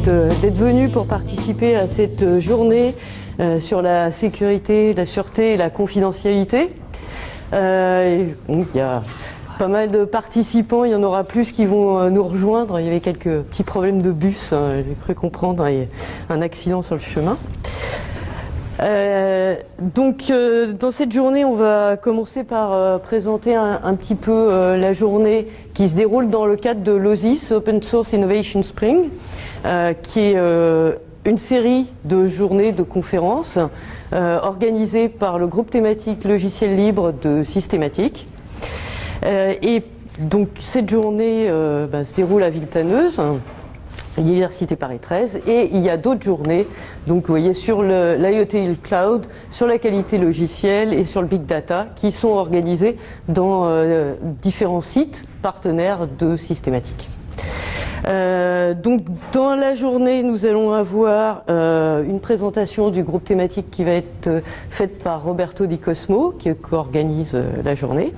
d'être venu pour participer à cette journée sur la sécurité, la sûreté et la confidentialité. Donc, il y a pas mal de participants, il y en aura plus qui vont nous rejoindre. Il y avait quelques petits problèmes de bus, j'ai cru comprendre, il y a un accident sur le chemin. Dans cette journée, on va commencer par présenter un petit peu la journée qui se déroule dans le cadre de l'OSIS, Open Source Innovation Spring, qui est une série de journées de conférences organisées par le groupe thématique logiciel libre de Systématique. Et donc cette journée se déroule à Villetaneuse, l'Université Paris 13, et il y a d'autres journées, donc vous voyez, sur l'IoT et le cloud, sur la qualité logicielle et sur le big data, qui sont organisées dans différents sites partenaires de Systématique. Donc dans la journée, nous allons avoir une présentation du groupe thématique qui va être faite par Roberto Di Cosmo, qui co-organise la journée.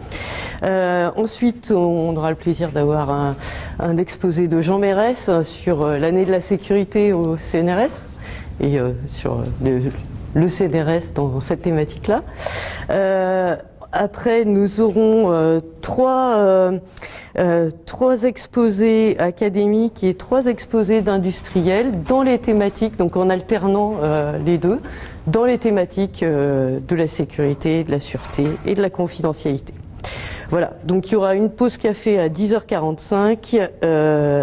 Ensuite, on aura le plaisir d'avoir un exposé de Jean Mérès sur l'année de la sécurité au CNRS et sur le CNRS dans cette thématique-là. Après, nous aurons trois exposés académiques et trois exposés d'industriels dans les thématiques, donc en alternant les deux, dans les thématiques de la sécurité, de la sûreté et de la confidentialité. Voilà, donc il y aura une pause café à 10h45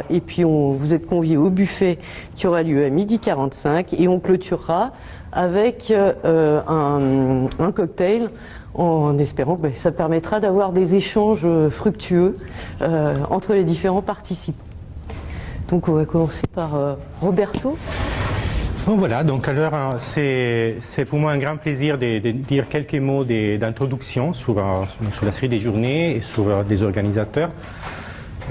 et puis vous êtes conviés au buffet qui aura lieu à 12h45 et on clôturera avec un cocktail en espérant que ça permettra d'avoir des échanges fructueux entre les différents participants. Donc on va commencer par Roberto. Bon voilà, donc alors c'est pour moi un grand plaisir de dire quelques mots d'introduction sur la série des journées et sur les organisateurs.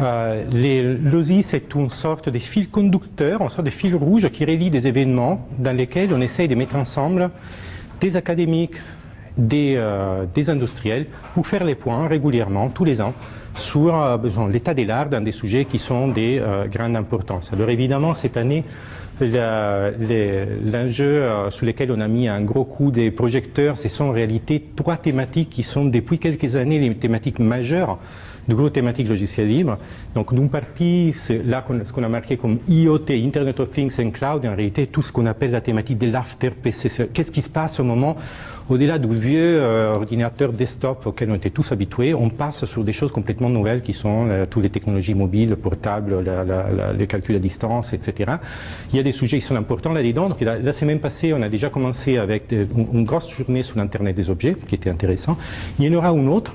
L'OSIS est une sorte de fil conducteur, une sorte de fil rouge qui relie des événements dans lesquels on essaye de mettre ensemble des académiques, des industriels pour faire les points régulièrement, tous les ans, sur l'état de l'art dans des sujets qui sont de grande importance. Alors évidemment, cette année, l'enjeu sur lequel on a mis un gros coup des projecteurs, ce sont en réalité trois thématiques qui sont depuis quelques années les thématiques majeures du gros thématique logiciel libre. Donc d'une partie, c'est là ce qu'on a marqué comme IoT, Internet of Things and Cloud, en réalité tout ce qu'on appelle la thématique de l'after PC. Qu'est-ce qui se passe au moment, au-delà du vieux ordinateur desktop auquel on était tous habitués, on passe sur des choses complètement nouvelles qui sont toutes les technologies mobiles, portables, les calculs à distance, etc. Il y a des sujets qui sont importants là-dedans. Donc la semaine passée, on a déjà commencé avec une grosse journée sur l'Internet des objets, qui était intéressant. Il y en aura une autre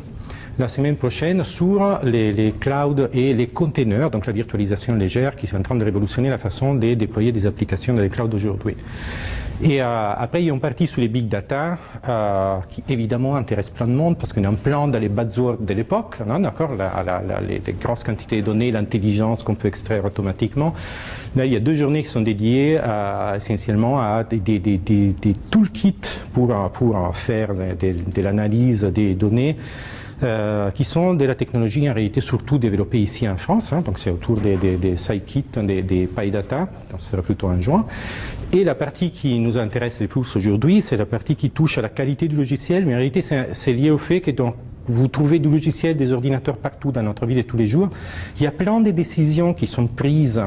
la semaine prochaine sur les clouds et les containers, donc la virtualisation légère qui est en train de révolutionner la façon de déployer des applications dans les clouds d'aujourd'hui. Et après, il y a une partie sur les big data qui évidemment intéresse plein de monde parce qu'on est en plein dans les buzzwords de l'époque, d'accord, les grosses quantités de données, l'intelligence qu'on peut extraire automatiquement. Là, il y a deux journées qui sont dédiées essentiellement à des toolkits pour faire de l'analyse des données. Qui sont de la technologie en réalité surtout développée ici en France, donc c'est autour des scikit, des PyData, donc ce sera plutôt en juin. Et la partie qui nous intéresse le plus aujourd'hui, c'est la partie qui touche à la qualité du logiciel, mais en réalité c'est lié au fait que vous trouvez du logiciel, des ordinateurs partout dans notre vie de tous les jours. Il y a plein de décisions qui sont prises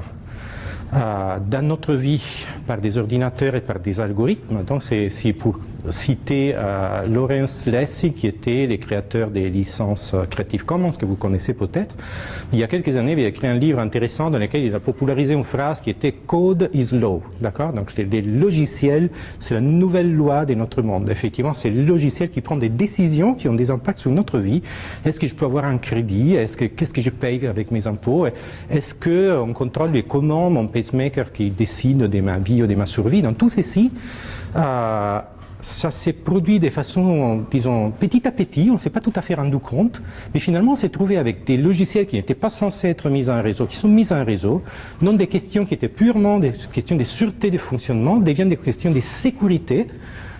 dans notre vie par des ordinateurs et par des algorithmes. Donc c'est pour citer Lawrence Lessig, qui était le créateur des licences Creative Commons, que vous connaissez peut-être. Il y a quelques années, il a écrit un livre intéressant dans lequel il a popularisé une phrase qui était « Code is law ». D'accord ? Donc les logiciels, c'est la nouvelle loi de notre monde. Effectivement, c'est le logiciel qui prend des décisions qui ont des impacts sur notre vie. Est-ce que je peux avoir un crédit ? Qu'est-ce que je paye avec mes impôts ? Est-ce qu'on contrôle comment mon pacemaker qui décide de ma vie ou de ma survie ? Dans tout ceci, ça s'est produit de façon, disons, petit à petit, on ne s'est pas tout à fait rendu compte, mais finalement on s'est trouvé avec des logiciels qui n'étaient pas censés être mis en réseau, qui sont mis en réseau, donc des questions qui étaient purement des questions de sûreté de fonctionnement, deviennent des questions de sécurité.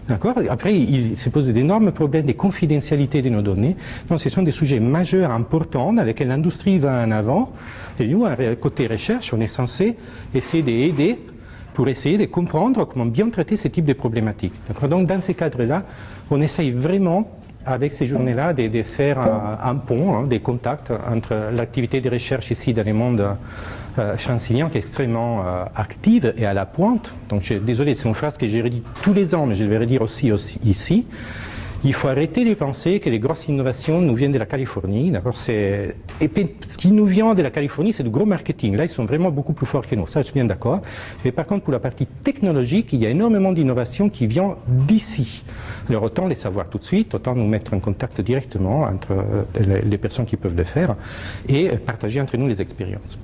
D'accord. Après, il se pose d'énormes problèmes de confidentialité de nos données. Donc, ce sont des sujets majeurs, importants, dans lesquels l'industrie va en avant. Et nous, côté recherche, on est censé essayer d'aider pour essayer de comprendre comment bien traiter ce type de problématiques. Donc dans ces cadres-là, on essaye vraiment, avec ces journées-là, de faire un pont, des contacts entre l'activité de recherche ici dans le monde francilien, qui est extrêmement active et à la pointe. Donc désolé, c'est une phrase que j'ai redit tous les ans, mais je vais redire aussi ici. Il faut arrêter de penser que les grosses innovations nous viennent de la Californie. D'accord, et puis, ce qui nous vient de la Californie, c'est du gros marketing. Là, ils sont vraiment beaucoup plus forts que nous. Ça, je suis bien d'accord. Mais par contre, pour la partie technologique, il y a énormément d'innovations qui viennent d'ici. Alors, autant les savoir tout de suite, autant nous mettre en contact directement entre les personnes qui peuvent le faire et partager entre nous les expériences.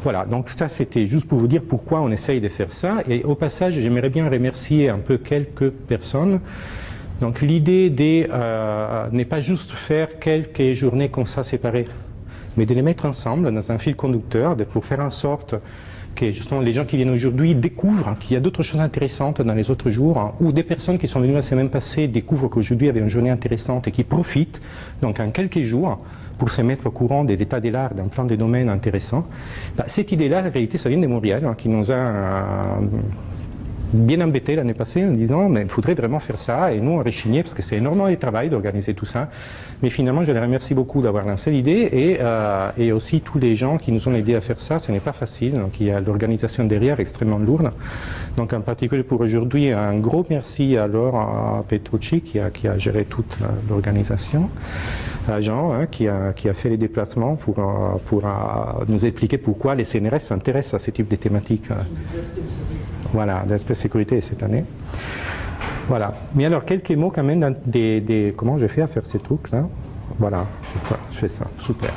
Voilà, donc ça, c'était juste pour vous dire pourquoi on essaye de faire ça. Et au passage, j'aimerais bien remercier un peu quelques personnes. Donc l'idée n'est pas juste faire quelques journées comme ça séparées, mais de les mettre ensemble dans un fil conducteur pour faire en sorte que justement les gens qui viennent aujourd'hui découvrent qu'il y a d'autres choses intéressantes dans les autres jours, ou des personnes qui sont venues la semaine passée découvrent qu'aujourd'hui il y avait une journée intéressante et qui profitent donc en quelques jours pour se mettre au courant de l'état de l'art dans plein de domaines intéressants. Cette idée-là, en réalité, ça vient de Montréal, qui nous a bien embêté l'année passée en disant mais il faudrait vraiment faire ça, et nous on réchignait parce que c'est énormément de travail d'organiser tout ça, mais finalement je les remercie beaucoup d'avoir lancé l'idée, et aussi tous les gens qui nous ont aidés à faire ça. Ce n'est pas facile, donc il y a l'organisation derrière extrêmement lourde. Donc en particulier pour aujourd'hui, un gros merci à Laure Petrucci qui a géré toute l'organisation, à Jean qui a fait les déplacements pour nous expliquer pourquoi les CNRS s'intéressent à ce type de thématiques. Voilà, d'aspect sécurité cette année. Voilà. Mais alors, quelques mots quand même comment je fais à faire ces trucs-là. Voilà, je fais ça. Super.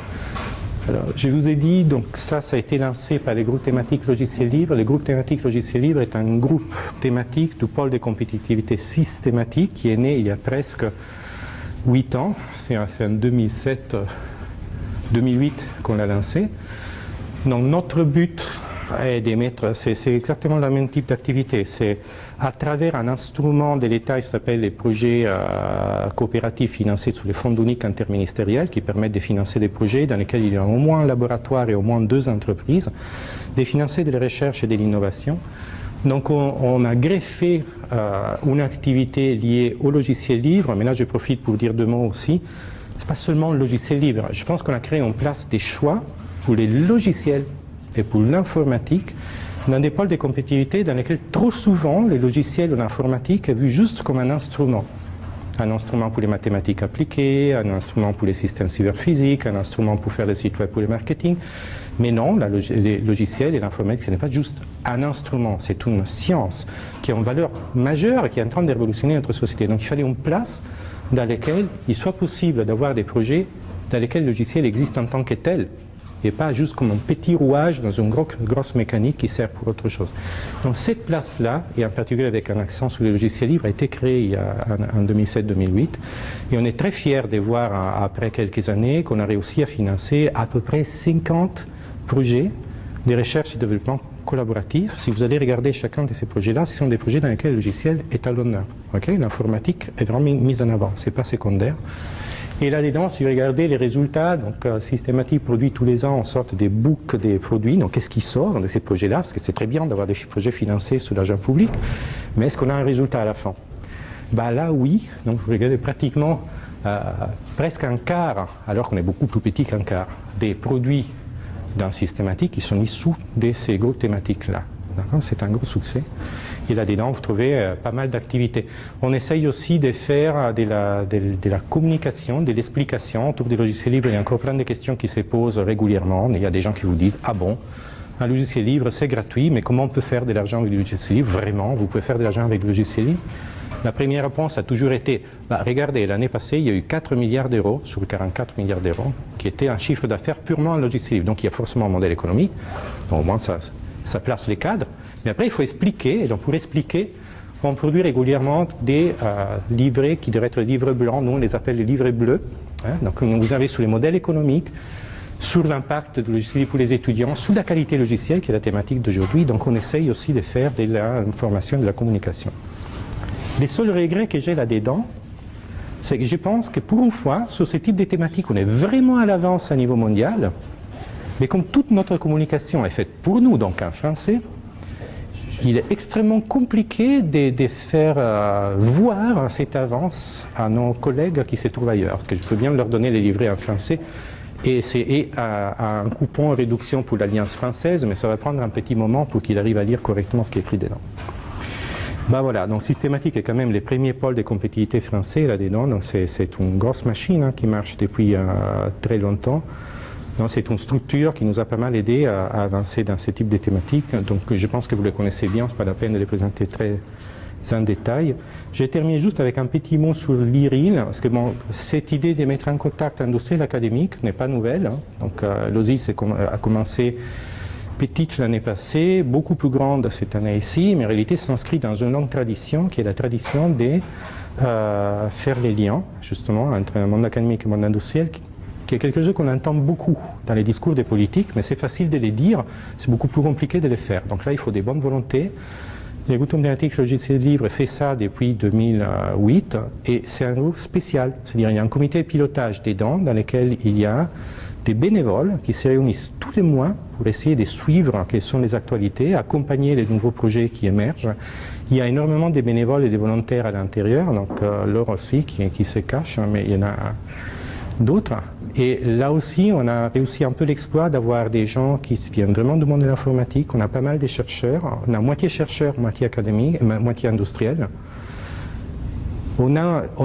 Alors, je vous ai dit, donc ça a été lancé par les groupes thématiques logiciels libres. Le groupe thématique logiciels libres est un groupe thématique du pôle de compétitivité systématique qui est né il y a presque 8 ans. C'est en 2008 qu'on l'a lancé. Donc, notre but est d'émettre, c'est exactement le même type d'activité. C'est à travers un instrument de l'État, il s'appelle les projets coopératifs financés sous les fonds uniques interministériels, qui permettent de financer des projets dans lesquels il y a au moins un laboratoire et au moins 2 entreprises, de financer de la recherche et de l'innovation. Donc on a greffé une activité liée au logiciel libre, mais là je profite pour dire 2 mots aussi. C'est pas seulement le logiciel libre. Je pense qu'on a créé en place des choix pour les logiciels et pour l'informatique, dans des pôles de compétitivité dans lesquels trop souvent le logiciel ou l'informatique est vu juste comme un instrument. Un instrument pour les mathématiques appliquées, un instrument pour les systèmes cyberphysiques, un instrument pour faire des sites web pour le marketing. Mais non, les logiciels et l'informatique, ce n'est pas juste un instrument, c'est une science qui a une valeur majeure et qui est en train de révolutionner notre société. Donc il fallait une place dans laquelle il soit possible d'avoir des projets dans lesquels le logiciel existe en tant que tel, et pas juste comme un petit rouage dans une grosse mécanique qui sert pour autre chose. Donc cette place-là, et en particulier avec un accent sur les logiciels libres, a été créée en 2007-2008, et on est très fiers de voir, après quelques années, qu'on a réussi à financer à peu près 50 projets de recherche et développement collaboratif. Si vous allez regarder chacun de ces projets-là, ce sont des projets dans lesquels le logiciel est à l'honneur. Okay? L'informatique est vraiment mise en avant, ce n'est pas secondaire. Et là-dedans, si vous regardez les résultats, donc Systématique produit tous les ans en sorte des books des produits. Donc qu'est-ce qui sort de ces projets-là? Parce que c'est très bien d'avoir des projets financés sous l'argent public, mais est-ce qu'on a un résultat à la fin? Là, oui. Donc vous regardez pratiquement presque un quart, alors qu'on est beaucoup plus petit qu'un quart, des produits dans Systématique qui sont issus de ces groupes thématiques-là. C'est un gros succès. Et là-dedans, vous trouvez pas mal d'activités. On essaye aussi de faire de la communication, de l'explication autour des logiciels libres. Il y a encore plein de questions qui se posent régulièrement. Il y a des gens qui vous disent « Ah bon, un logiciel libre, c'est gratuit, mais comment on peut faire de l'argent avec le logiciel libre? Vraiment, vous pouvez faire de l'argent avec le logiciel libre ?» La première réponse a toujours été regardez, l'année passée, il y a eu 4 milliards d'euros sur 44 milliards d'euros qui était un chiffre d'affaires purement en logiciel libre. Donc il y a forcément un modèle économique. Donc, au moins, ça place les cadres. Mais après, il faut expliquer, et donc pour expliquer, on produit régulièrement des livrets qui devraient être livres blancs, nous on les appelle les livrets bleus. Donc vous avez sur les modèles économiques, sur l'impact du logiciel pour les étudiants, sur la qualité logicielle qui est la thématique d'aujourd'hui. Donc on essaye aussi de faire de l'information, de la communication. Les seuls regrets que j'ai là-dedans, c'est que je pense que pour une fois, sur ce type de thématiques, on est vraiment à l'avance à niveau mondial, mais comme toute notre communication est faite pour nous, donc en français, il est extrêmement compliqué de faire voir cette avance à nos collègues qui se trouvent ailleurs. Parce que je peux bien leur donner les livrets en français et à un coupon réduction pour l'Alliance française, mais ça va prendre un petit moment pour qu'il arrive à lire correctement ce qui est écrit dedans. Voilà, donc Systématique est quand même les premiers pôles de compétitivité français là-dedans. Donc c'est une grosse machine qui marche depuis très longtemps. C'est une structure qui nous a pas mal aidé à avancer dans ce type de thématiques. Donc je pense que vous les connaissez bien, ce n'est pas la peine de les présenter très en détail. J'ai terminé juste avec un petit mot sur l'IRIL, parce que cette idée de mettre en contact industriel académique n'est pas nouvelle. Donc l'OSIS a commencé petite l'année passée, beaucoup plus grande cette année-ci, mais en réalité s'inscrit dans une longue tradition qui est la tradition de faire les liens justement entre le monde académique et le monde industriel, qui est quelque chose qu'on entend beaucoup dans les discours des politiques, mais c'est facile de les dire, c'est beaucoup plus compliqué de les faire. Donc là, il faut des bonnes volontés. Le groupe thématique logiciel libre fait ça depuis 2008 et c'est un groupe spécial, c'est-à-dire il y a un comité de pilotage dedans dans lequel il y a des bénévoles qui se réunissent tous les mois pour essayer de suivre quelles sont les actualités, accompagner les nouveaux projets qui émergent. Il y a énormément de bénévoles et de volontaires à l'intérieur, donc Laure aussi qui se cache, mais il y en a d'autres. Et là aussi, on a réussi un peu l'exploit d'avoir des gens qui viennent vraiment du monde de l'informatique. On a pas mal de chercheurs, on a moitié chercheurs, moitié académiques, moitié industriels. On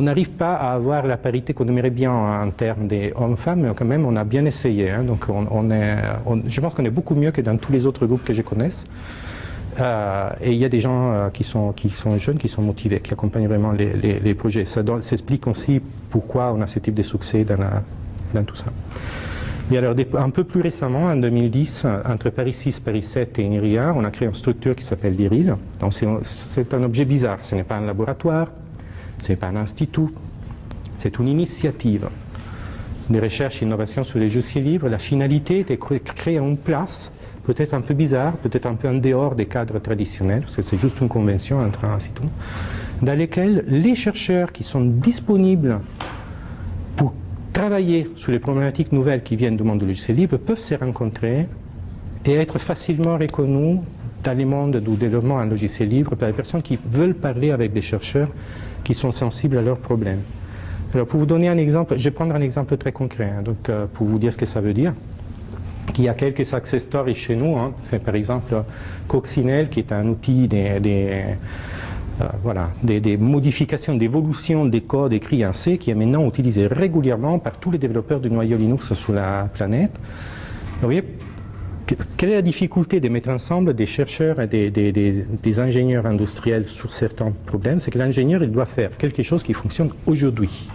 n'arrive pas à avoir la parité qu'on aimerait bien en termes d'hommes-femmes, mais quand même on a bien essayé. Donc je pense qu'on est beaucoup mieux que dans tous les autres groupes que je connaisse. Et il y a des gens qui sont jeunes, qui sont motivés, qui accompagnent vraiment les projets. Ça explique aussi pourquoi on a ce type de succès dans tout ça. Et alors, un peu plus récemment, en 2010, entre Paris 6, Paris 7 et INRIA, on a créé une structure qui s'appelle l'IRIL. Donc c'est un objet bizarre, ce n'est pas un laboratoire, ce n'est pas un institut, c'est une initiative de recherche et d'innovation sur les logiciels libres. La finalité est de créer une place, peut-être un peu bizarre, peut-être un peu en dehors des cadres traditionnels, parce que c'est juste une convention entre un institut, dans lesquels les chercheurs qui sont disponibles pour travailler sur les problématiques nouvelles qui viennent du monde du logiciel libre peuvent se rencontrer et être facilement reconnus dans le monde du développement en logiciel libre par les personnes qui veulent parler avec des chercheurs qui sont sensibles à leurs problèmes. Alors pour vous donner un exemple, je vais prendre un exemple très concret, donc, pour vous dire ce que ça veut dire. Il y a quelques success stories chez nous, c'est par exemple Coccinelle qui est un outil des modifications, d'évolution des codes écrits en C qui est maintenant utilisé régulièrement par tous les développeurs du noyau Linux sur la planète. Vous voyez, quelle est la difficulté de mettre ensemble des chercheurs et des ingénieurs industriels sur certains problèmes? C'est que l'ingénieur il doit faire quelque chose qui fonctionne aujourd'hui.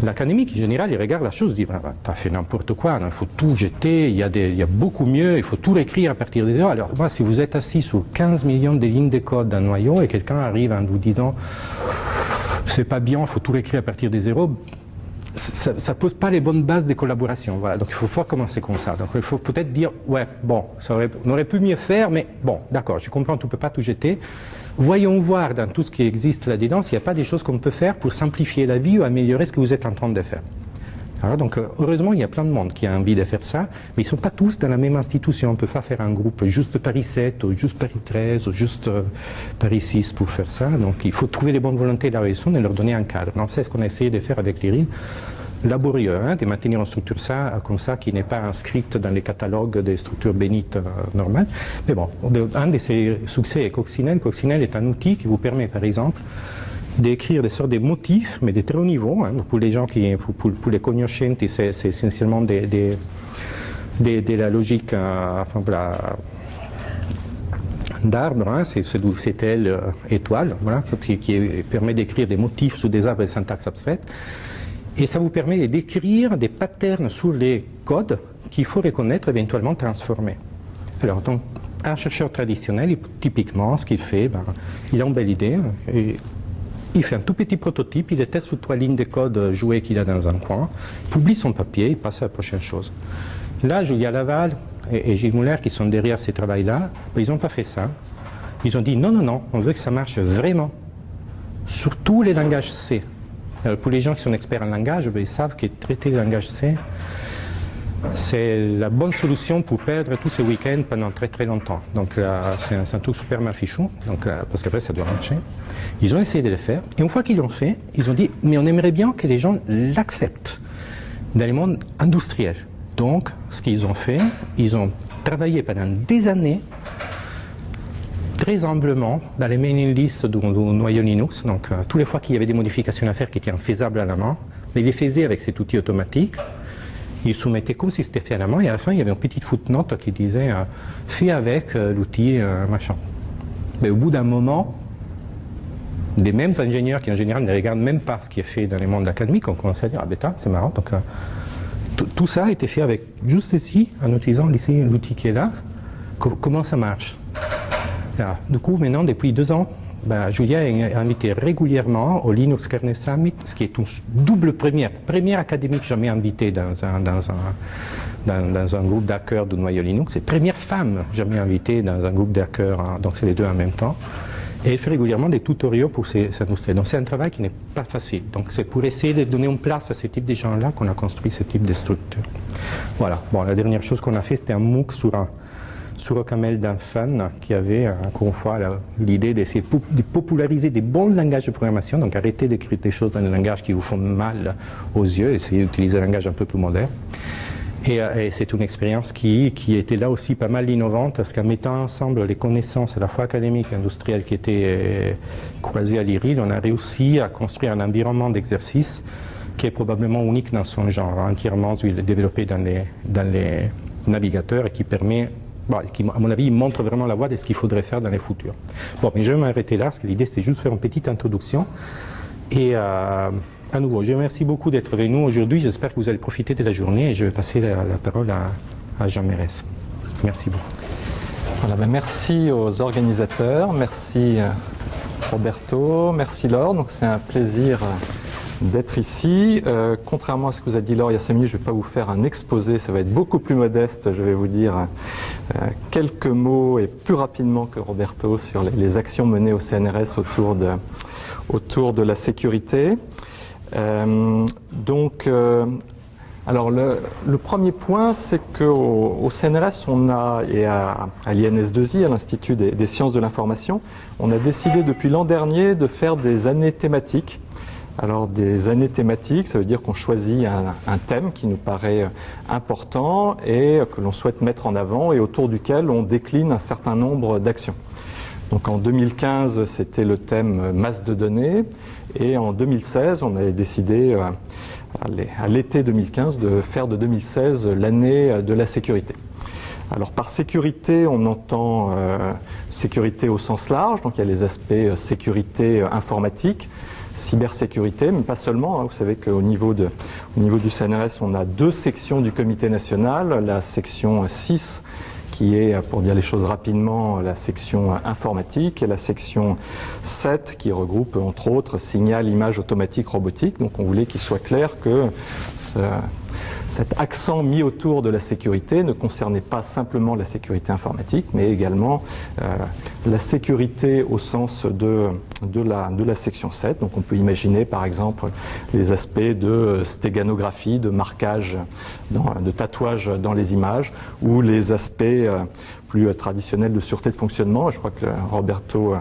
L'académique, en général, il regarde la chose, il dit « t'as fait n'importe quoi, il faut tout jeter, il y a beaucoup mieux, il faut tout réécrire à partir de zéro. » Alors moi, si vous êtes assis sur 15 millions de lignes de code d'un noyau et quelqu'un arrive en vous disant « c'est pas bien, il faut tout réécrire à partir de zéro », ça ne pose pas les bonnes bases de collaboration. Voilà. Donc il faut pas commencer comme ça. Donc il faut peut-être dire « ouais, bon, on aurait pu mieux faire, mais bon, d'accord, je comprends, tu ne peux pas tout jeter. » Voyons voir dans tout ce qui existe là-dedans s'il n'y a pas des choses qu'on peut faire pour simplifier la vie ou améliorer ce que vous êtes en train de faire. Alors, donc, heureusement, il y a plein de monde qui a envie de faire ça, mais ils ne sont pas tous dans la même institution. On ne peut pas faire un groupe juste Paris 7, ou juste Paris 13, ou juste Paris 6 pour faire ça. Donc, il faut trouver les bonnes volontés là où ils sont et leur donner un cadre. C'est ce qu'on a essayé de faire avec l'IRIL. Laborieux, de maintenir une structure comme ça qui n'est pas inscrite dans les catalogues des structures bénites normales. Mais bon, un de ces succès est Coccinelle. Coccinelle est un outil qui vous permet, par exemple, d'écrire des sortes de motifs, mais de très haut niveau. Pour les gens pour les cognoscenti, c'est essentiellement de la logique, d'arbres, c'est du CTL étoile, voilà, qui permet d'écrire des motifs sous des arbres de syntaxe abstraite. Et ça vous permet d'écrire des patterns sur les codes qu'il faut reconnaître, éventuellement transformer. Alors, donc, un chercheur traditionnel, typiquement, ce qu'il fait, il a une belle idée, il fait un tout petit prototype, il le teste sur 3 lignes de code jouées qu'il a dans un coin, il publie son papier, il passe à la prochaine chose. Là, Julia Laval et Gilles Muller, qui sont derrière ces travaux-là, ils n'ont pas fait ça. Ils ont dit non, on veut que ça marche vraiment, sur tous les langages C. Alors pour les gens qui sont experts en langage, ils savent que traiter le langage C, c'est la bonne solution pour perdre tous ces week-ends pendant très très longtemps. Donc là, c'est un truc super mal fichu, donc là, parce qu'après ça doit marcher. Ils ont essayé de le faire, et une fois qu'ils l'ont fait, ils ont dit mais on aimerait bien que les gens l'acceptent dans le monde industriel. Donc ce qu'ils ont fait, ils ont travaillé pendant des années très humblement dans les mailing lists du noyau Linux. Donc tous les fois qu'il y avait des modifications à faire qui étaient faisables à la main, ils les faisaient avec cet outil automatique. Ils soumettaient comme si c'était fait à la main, et à la fin, il y avait une petite footnote qui disait fait avec l'outil machin. Mais au bout d'un moment, des mêmes ingénieurs qui en général ne regardent même pas ce qui est fait dans les mondes académiques ont commencé à dire ah bêta, c'est marrant. Donc tout ça a été fait avec juste ici, en utilisant l'outil qui est là. Comment ça marche? Là, du coup, maintenant, depuis 2 ans, Julia est invitée régulièrement au Linux Kernel Summit, ce qui est une double première académique jamais invitée dans un groupe d'hackers du noyau Linux, et première femme jamais invitée dans un groupe d'hackers, hein, donc c'est les deux en même temps. Et elle fait régulièrement des tutoriels pour ces industriels. Donc c'est un travail qui n'est pas facile. Donc c'est pour essayer de donner une place à ce type de gens-là qu'on a construit ce type de structure. Voilà. Bon, la dernière chose qu'on a fait, c'était un MOOC sur OCaml d'un fan qui avait, encore une fois, l'idée d'essayer de populariser des bons langages de programmation, donc arrêter d'écrire des choses dans des langages qui vous font mal aux yeux, essayer d'utiliser un langage un peu plus moderne. Et c'est une expérience qui était là aussi pas mal innovante, parce qu'en mettant ensemble les connaissances à la fois académiques et industrielles qui étaient croisées à l'IRIL, on a réussi à construire un environnement d'exercice qui est probablement unique dans son genre, entièrement développé dans les navigateurs, et qui permet, qui, à mon avis, montre vraiment la voie de ce qu'il faudrait faire dans les futurs. Bon, mais je vais m'arrêter là, parce que l'idée c'était juste de faire une petite introduction. Et à nouveau, je vous remercie beaucoup d'être venu aujourd'hui. J'espère que vous allez profiter de la journée, et je vais passer la parole à Jean Mérès. Merci beaucoup. Voilà, merci aux organisateurs, merci Roberto, merci Laure. Donc c'est un plaisir d'être ici. Contrairement à ce que vous a dit Laure il y a 5 minutes, je ne vais pas vous faire un exposé, ça va être beaucoup plus modeste. Je vais vous dire quelques mots et plus rapidement que Roberto sur les actions menées au CNRS autour de la sécurité. Alors le premier point, c'est qu'au CNRS, on a, et à l'INS2I, à l'Institut des sciences de l'information, on a décidé depuis l'an dernier de faire des années thématiques. Alors des années thématiques, ça veut dire qu'on choisit un thème qui nous paraît important et que l'on souhaite mettre en avant, et autour duquel on décline un certain nombre d'actions. Donc en 2015, c'était le thème masse de données, et en 2016, on avait décidé à l'été 2015 de faire de 2016 l'année de la sécurité. Alors par sécurité, on entend sécurité au sens large, donc il y a les aspects sécurité informatique, cybersécurité, mais pas seulement. Vous savez qu'au niveau du CNRS, on a 2 sections du comité national, la section 6 qui est, pour dire les choses rapidement, la section informatique, et la section 7 qui regroupe entre autres signal, image, automatique, robotique. Donc on voulait qu'il soit clair que cet accent mis autour de la sécurité ne concernait pas simplement la sécurité informatique, mais également la sécurité au sens de la section 7. Donc on peut imaginer par exemple les aspects de stéganographie, de marquage, de tatouage dans les images, ou les aspects plus traditionnels de sûreté de fonctionnement. Je crois que Roberto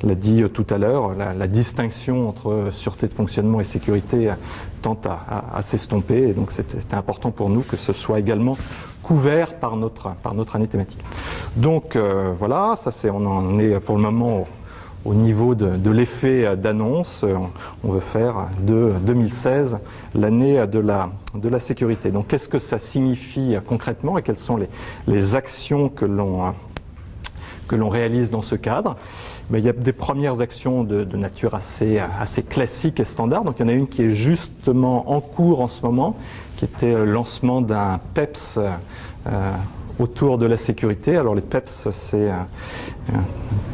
l'a dit tout à l'heure, la distinction entre sûreté de fonctionnement et sécurité tend à s'estomper, et donc c'était important pour nous que ce soit également couvert par notre année thématique. Donc voilà, on en est pour le moment au niveau de l'effet d'annonce. On veut faire de 2016 l'année de la sécurité. Donc qu'est-ce que ça signifie concrètement, et quelles sont les actions que l'on réalise dans ce cadre? Il y a des premières actions de nature assez classique et standard. Donc il y en a une qui est justement en cours en ce moment, qui était le lancement d'un PEPS autour de la sécurité. Alors les PEPS, c'est une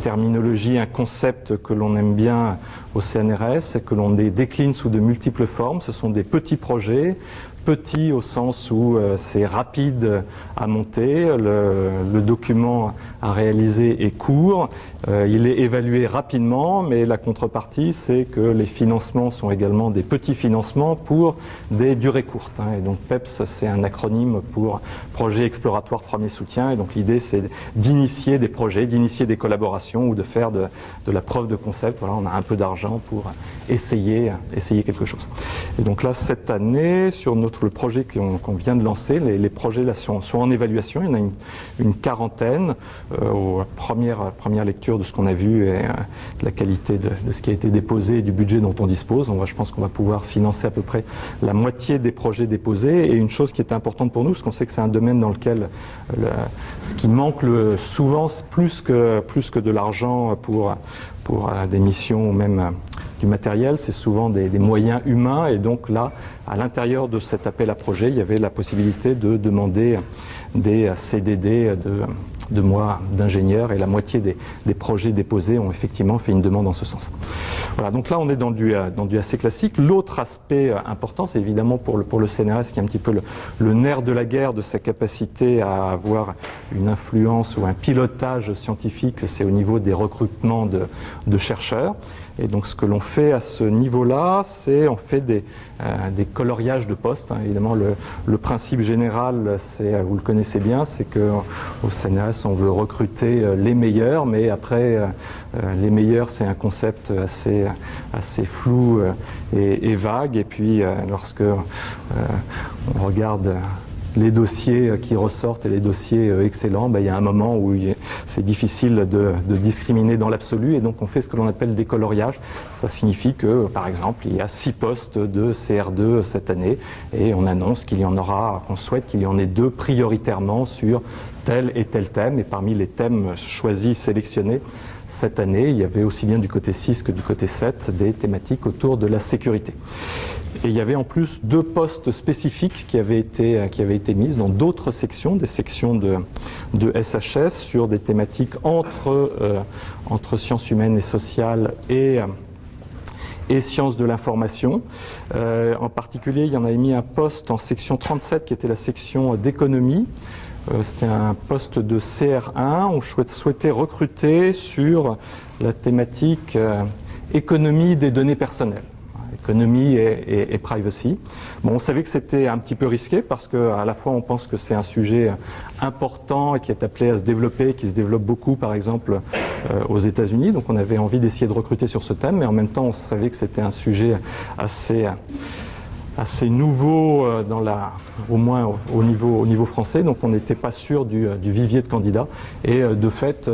terminologie, un concept que l'on aime bien au CNRS et que l'on décline sous de multiples formes. Ce sont des petits projets petit au sens où c'est rapide à monter, le document à réaliser est court, il est évalué rapidement, mais la contrepartie c'est que les financements sont également des petits financements pour des durées courtes. Et donc PEPS c'est un acronyme pour Projet Exploratoire Premier Soutien, et donc l'idée c'est d'initier des projets, d'initier des collaborations ou de faire de la preuve de concept. Voilà, on a un peu d'argent pour essayer quelque chose. Et donc là cette année sur le projet qu'on vient de lancer, les projets là sont en évaluation, il y en a une quarantaine. Première lecture de ce qu'on a vu et de la qualité de ce qui a été déposé et du budget dont on dispose. Je pense qu'on va pouvoir financer à peu près la moitié des projets déposés. Et une chose qui est importante pour nous, parce qu'on sait que c'est un domaine dans lequel ce qui manque souvent plus que de l'argent pour des missions ou même du matériel, c'est souvent des moyens humains. Et donc là, à l'intérieur de cet appel à projet, il y avait la possibilité de demander des CDD de mois d'ingénieurs, et la moitié des projets déposés ont effectivement fait une demande en ce sens. Voilà, donc là on est dans du assez classique. L'autre aspect important, c'est évidemment pour le CNRS, qui est un petit peu le nerf de la guerre de sa capacité à avoir une influence ou un pilotage scientifique, c'est au niveau des recrutements de chercheurs. Et donc ce que l'on fait à ce niveau-là, c'est on fait des coloriages de postes. Évidemment, le principe général, vous le connaissez bien, c'est qu'au CNRS, on veut recruter les meilleurs, mais après, les meilleurs, c'est un concept assez flou et vague. Et puis, lorsque on regarde les dossiers qui ressortent et les dossiers excellents, il y a un moment où c'est difficile de discriminer dans l'absolu, et donc on fait ce que l'on appelle des coloriages. Ça signifie que, par exemple, il y a 6 postes de CR2 cette année, et on annonce qu'on souhaite qu'il y en ait 2 prioritairement sur tel et tel thème, et parmi les thèmes choisis, sélectionnés cette année, il y avait aussi bien du côté 6 que du côté 7 des thématiques autour de la sécurité. Et il y avait en plus 2 postes spécifiques qui avaient été mises dans d'autres sections, des sections de SHS sur des thématiques entre sciences humaines et sociales et sciences de l'information. En particulier, il y en avait mis un poste en section 37 qui était la section d'économie. C'était un poste de CR1. On souhaitait recruter sur la thématique économie des données personnelles. Économie et privacy. On savait que c'était un petit peu risqué parce qu'à la fois on pense que c'est un sujet important et qui est appelé à se développer, qui se développe beaucoup par exemple aux États-Unis. Donc on avait envie d'essayer de recruter sur ce thème, mais en même temps on savait que c'était un sujet assez nouveau au moins au niveau français, donc on n'était pas sûr du vivier de candidats. Et de fait,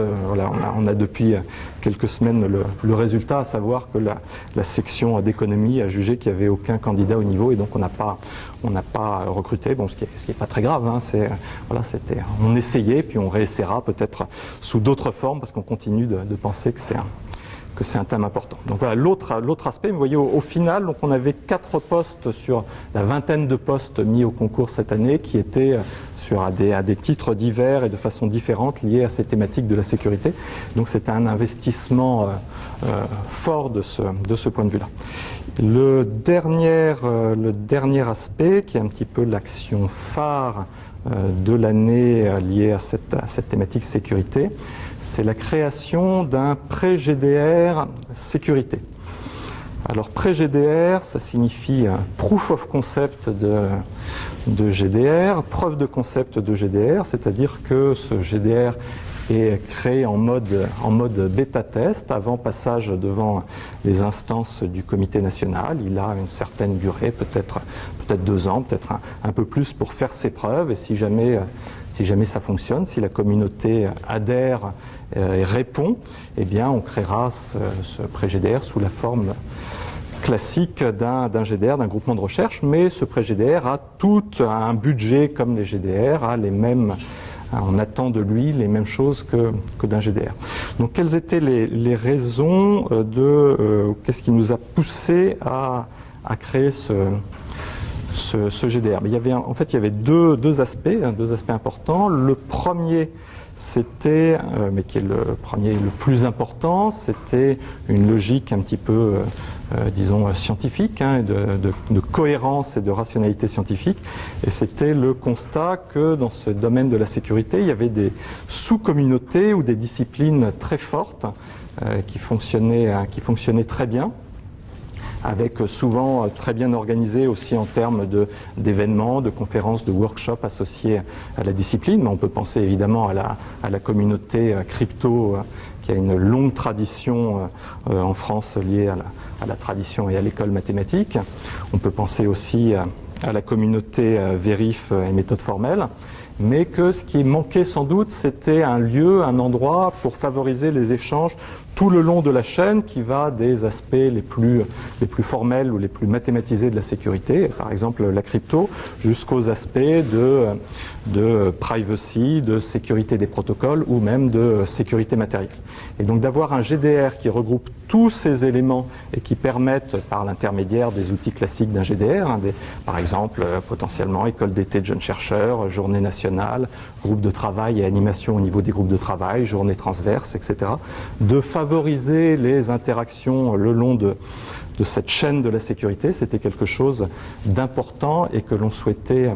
on a depuis quelques semaines le résultat, à savoir que la section d'économie a jugé qu'il n'y avait aucun candidat au niveau, et donc on n'a pas recruté. Bon, ce qui est pas très grave, on essayait, puis on réessayera peut-être sous d'autres formes, parce qu'on continue de penser que c'est un thème important. Donc voilà, l'autre aspect, vous voyez, au final, donc on avait 4 postes sur la vingtaine de postes mis au concours cette année qui étaient à des titres divers et de façon différente liés à ces thématiques de la sécurité. Donc c'était un investissement fort de ce point de vue-là. Le dernier aspect, qui est un petit peu l'action phare de l'année liée à cette thématique sécurité, c'est la création d'un pré-GDR sécurité. Alors pré-GDR, ça signifie proof of concept de GDR, preuve de concept de GDR, c'est-à-dire que ce GDR est créé en mode bêta-test avant passage devant les instances du comité national. Il a une certaine durée, peut-être 2 ans, peut-être un peu plus pour faire ses preuves, et si jamais ça fonctionne, si la communauté adhère et répond, eh bien on créera ce pré-GDR sous la forme classique d'un GDR, d'un groupement de recherche, mais ce pré-GDR a tout un budget comme les GDR, on attend de lui les mêmes choses que d'un GDR. Donc quelles étaient les raisons qu'est-ce qui nous a poussé à créer ce GDR? Mais il y avait deux aspects importants. Le premier, c'était, mais qui est le premier et le plus important, c'était une logique un petit peu, disons, scientifique, hein, de cohérence et de rationalité scientifique. Et c'était le constat que dans ce domaine de la sécurité, il y avait des sous-communautés ou des disciplines très fortes qui fonctionnaient très bien, avec souvent très bien organisé aussi en termes d'événements, de conférences, de workshops associés à la discipline. Mais on peut penser évidemment à la communauté crypto qui a une longue tradition en France liée à la tradition et à l'école mathématique. On peut penser aussi à la communauté vérif et méthode formelle. Mais que ce qui manquait sans doute, c'était un lieu, un endroit pour favoriser les échanges tout le long de la chaîne qui va des aspects les plus formels ou les plus mathématisés de la sécurité, par exemple la crypto, jusqu'aux aspects de privacy, de sécurité des protocoles ou même de sécurité matérielle. Et donc d'avoir un GDR qui regroupe tous ces éléments et qui permettent, par l'intermédiaire des outils classiques d'un GDR, hein, par exemple potentiellement école d'été de jeunes chercheurs, journée nationale, groupe de travail et animation au niveau des groupes de travail, journée transverse, etc., de favoriser les interactions le long de cette chaîne de la sécurité, c'était quelque chose d'important et que l'on souhaitait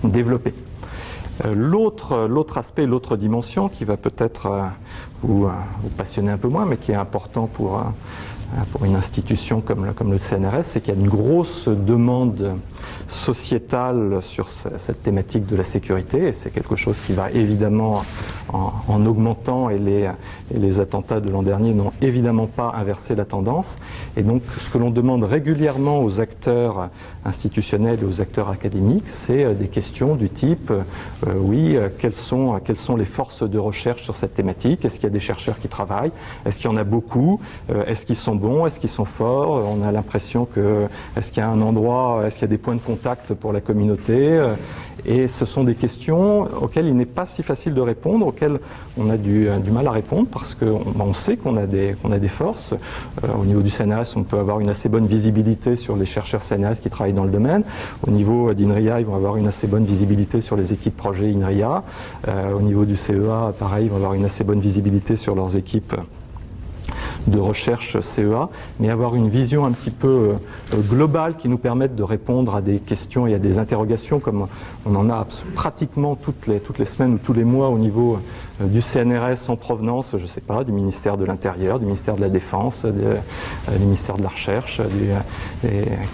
développer. L'autre aspect, l'autre dimension qui va peut-être vous passionner un peu moins, mais qui est important pour une institution comme le CNRS, c'est qu'il y a une grosse demande sociétale sur cette thématique de la sécurité, et c'est quelque chose qui va évidemment en augmentant, et les attentats de l'an dernier n'ont évidemment pas inversé la tendance. Et donc ce que l'on demande régulièrement aux acteurs institutionnels et aux acteurs académiques, c'est des questions du type quelles sont les forces de recherche sur cette thématique? Est-ce qu'il y a des chercheurs qui travaillent? Est-ce qu'il y en a beaucoup? Est-ce qu'ils sont bons? Est-ce qu'ils sont forts? On a l'impression est-ce qu'il y a un endroit, est-ce qu'il y a des points de contact pour la communauté? Et ce sont des questions auxquelles il n'est pas si facile de répondre, auxquelles on a du mal à répondre, parce qu'on sait qu'on a des forces. Au niveau du CNRS, on peut avoir une assez bonne visibilité sur les chercheurs CNRS qui travaillent dans le domaine. Au niveau d'INRIA, ils vont avoir une assez bonne visibilité sur les équipes projet INRIA. Au niveau du CEA, pareil, ils vont avoir une assez bonne visibilité sur leurs équipes de recherche CEA, mais avoir une vision un petit peu globale qui nous permette de répondre à des questions et à des interrogations comme on en a pratiquement toutes les semaines ou tous les mois au niveau du CNRS en provenance, je ne sais pas, du ministère de l'Intérieur, du ministère de la Défense, du ministère de la Recherche, du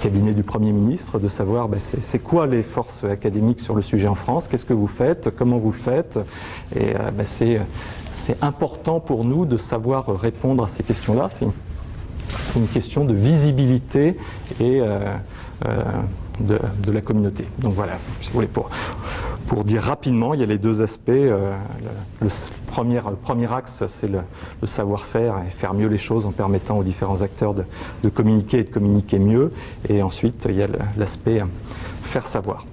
cabinet du Premier ministre, de savoir c'est quoi les forces académiques sur le sujet en France, qu'est-ce que vous faites, comment vous le faites, et c'est important pour nous de savoir répondre à ces questions-là. C'est une question de visibilité et de la communauté. Donc voilà, si vous voulez, pour dire rapidement, il y a les deux aspects. Le premier axe, c'est le savoir-faire et faire mieux les choses en permettant aux différents acteurs de communiquer et de communiquer mieux. Et ensuite, il y a l'aspect faire savoir.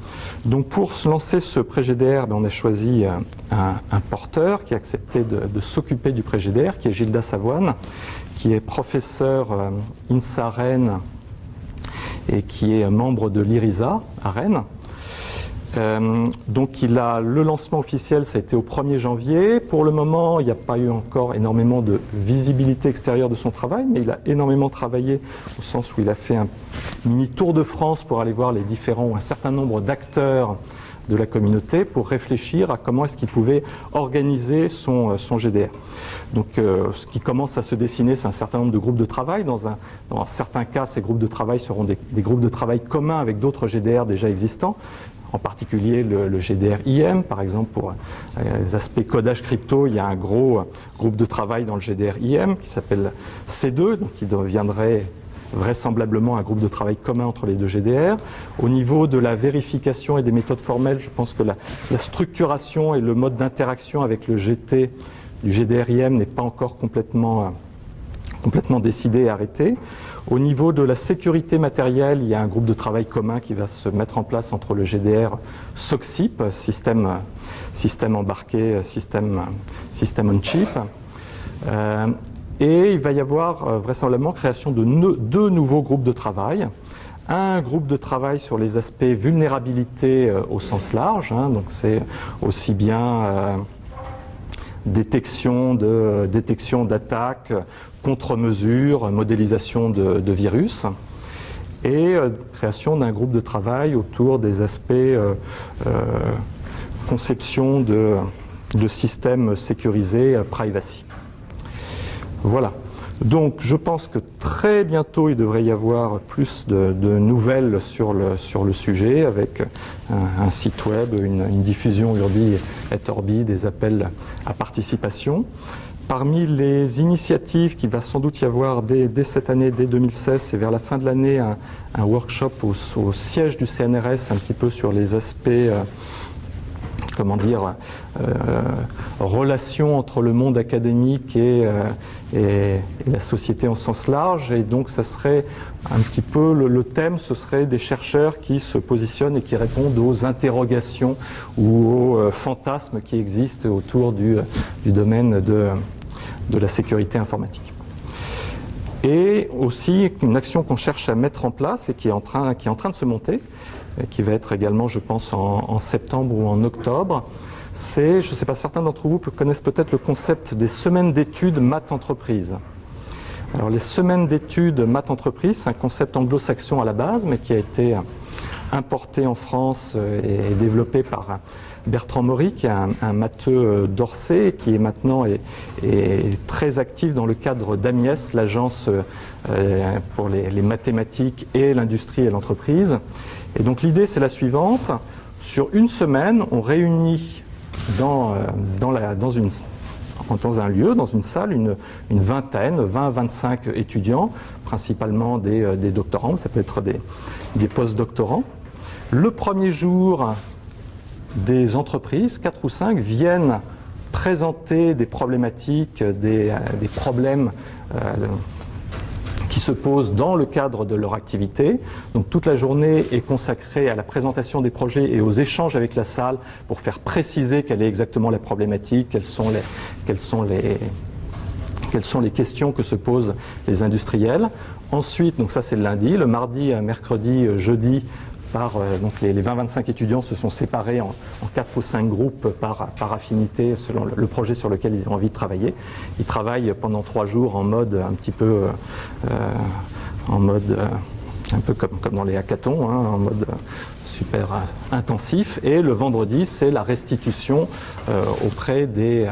Donc pour se lancer ce pré-GDR, on a choisi un porteur qui a accepté de s'occuper du pré-GDR, qui est Gilda Savoine, qui est professeur INSA Rennes et qui est membre de l'IRISA à Rennes. Donc le lancement officiel, ça a été au 1er janvier. Pour le moment, il n'y a pas eu encore énormément de visibilité extérieure de son travail, mais il a énormément travaillé au sens où il a fait un mini tour de France pour aller voir un certain nombre d'acteurs de la communauté pour réfléchir à comment est-ce qu'il pouvait organiser son GDR. Donc ce qui commence à se dessiner, c'est un certain nombre de groupes de travail. Dans certains cas, ces groupes de travail seront des groupes de travail communs avec d'autres GDR déjà existants. En particulier le GDR IM, par exemple pour les aspects codage crypto, il y a un gros groupe de travail dans le GDR IM qui s'appelle C2, donc qui deviendrait vraisemblablement un groupe de travail commun entre les deux GDR. Au niveau de la vérification et des méthodes formelles, je pense que la structuration et le mode d'interaction avec le GT du GDR IM n'est pas encore complètement décidé et arrêté. Au niveau de la sécurité matérielle, il y a un groupe de travail commun qui va se mettre en place entre le GDR SOCCIP, système embarqué, système on chip. Et il va y avoir vraisemblablement création de deux nouveaux groupes de travail. Un groupe de travail sur les aspects vulnérabilité au sens large, donc c'est aussi bien détection d'attaques, contre-mesures, modélisation de virus, et création d'un groupe de travail autour des aspects conception de systèmes sécurisés, privacy. Voilà. Donc je pense que très bientôt il devrait y avoir plus de nouvelles sur le sujet, avec un site web, une diffusion Urbi et Orbi, des appels à participation. Parmi les initiatives qu'il va sans doute y avoir dès cette année, dès 2016, et vers la fin de l'année, un workshop au siège du CNRS, un petit peu sur les aspects relation entre le monde académique et la société en sens large. Et donc ça serait un petit peu, le thème, ce serait des chercheurs qui se positionnent et qui répondent aux interrogations ou aux fantasmes qui existent autour du domaine de la sécurité informatique. Et aussi une action qu'on cherche à mettre en place et qui est en train de se monter, qui va être également, je pense, en septembre ou en octobre. C'est, je ne sais pas, certains d'entre vous connaissent peut-être le concept des semaines d'études maths entreprises. Alors les semaines d'études maths entreprises, c'est un concept anglo-saxon à la base, mais qui a été importé en France et développé par Bertrand Maury, qui est un matheux d'Orsay, qui est maintenant est très actif dans le cadre d'AMIES, l'agence pour les mathématiques et l'industrie et l'entreprise. Et donc l'idée, c'est la suivante. Sur une semaine, on réunit dans un lieu, dans une salle, une vingtaine, 20-25 étudiants, principalement des doctorants, ça peut être des post-doctorants. Le premier jour, des entreprises, 4 ou 5, viennent présenter des problématiques, des problèmes qui se posent dans le cadre de leur activité. Donc toute la journée est consacrée à la présentation des projets et aux échanges avec la salle pour faire préciser quelle est exactement la problématique, quelles sont les questions que se posent les industriels. Ensuite, donc ça c'est le lundi, le mardi, mercredi, jeudi, donc les 20-25 étudiants se sont séparés en 4 ou 5 groupes par affinité selon le projet sur lequel ils ont envie de travailler. Ils travaillent pendant 3 jours en mode un petit peu un peu comme dans les hackathons, en mode super intensif. Et le vendredi, c'est la restitution auprès des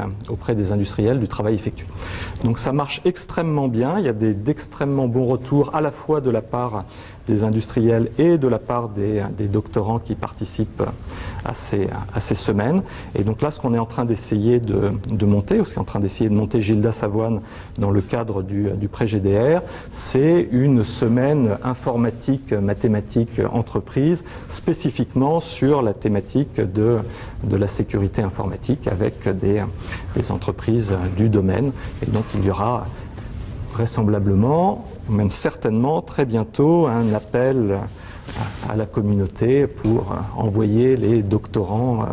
industriels du travail effectué. Donc ça marche extrêmement bien. Il y a d'extrêmement bons retours à la fois de la part des industriels et de la part des doctorants qui participent à ces semaines. Et donc là, ce qu'on est en train d'essayer de monter, ou ce qu'est en train d'essayer de monter Gilda Savoine dans le cadre du prêt GDR, c'est une semaine informatique, mathématiques, entreprise, spécifiquement sur la thématique de la sécurité informatique avec des entreprises du domaine. Et donc il y aura vraisemblablement, même certainement, très bientôt, un appel à la communauté pour envoyer les doctorants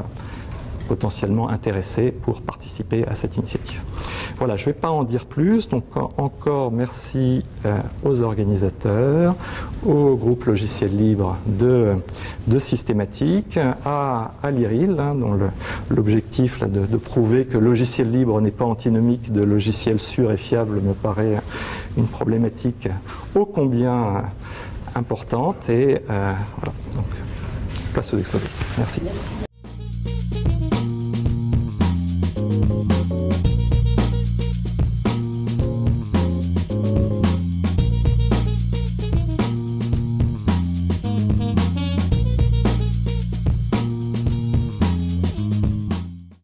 potentiellement intéressés pour participer à cette initiative. Voilà, je ne vais pas en dire plus, donc encore merci aux organisateurs, au groupe logiciel libre de Systématique, à l'IRIL, dont l'objectif de prouver que logiciel libre n'est pas antinomique de logiciel sûr et fiable me paraît une problématique ô combien importante. Et voilà, donc place aux exposés. Merci.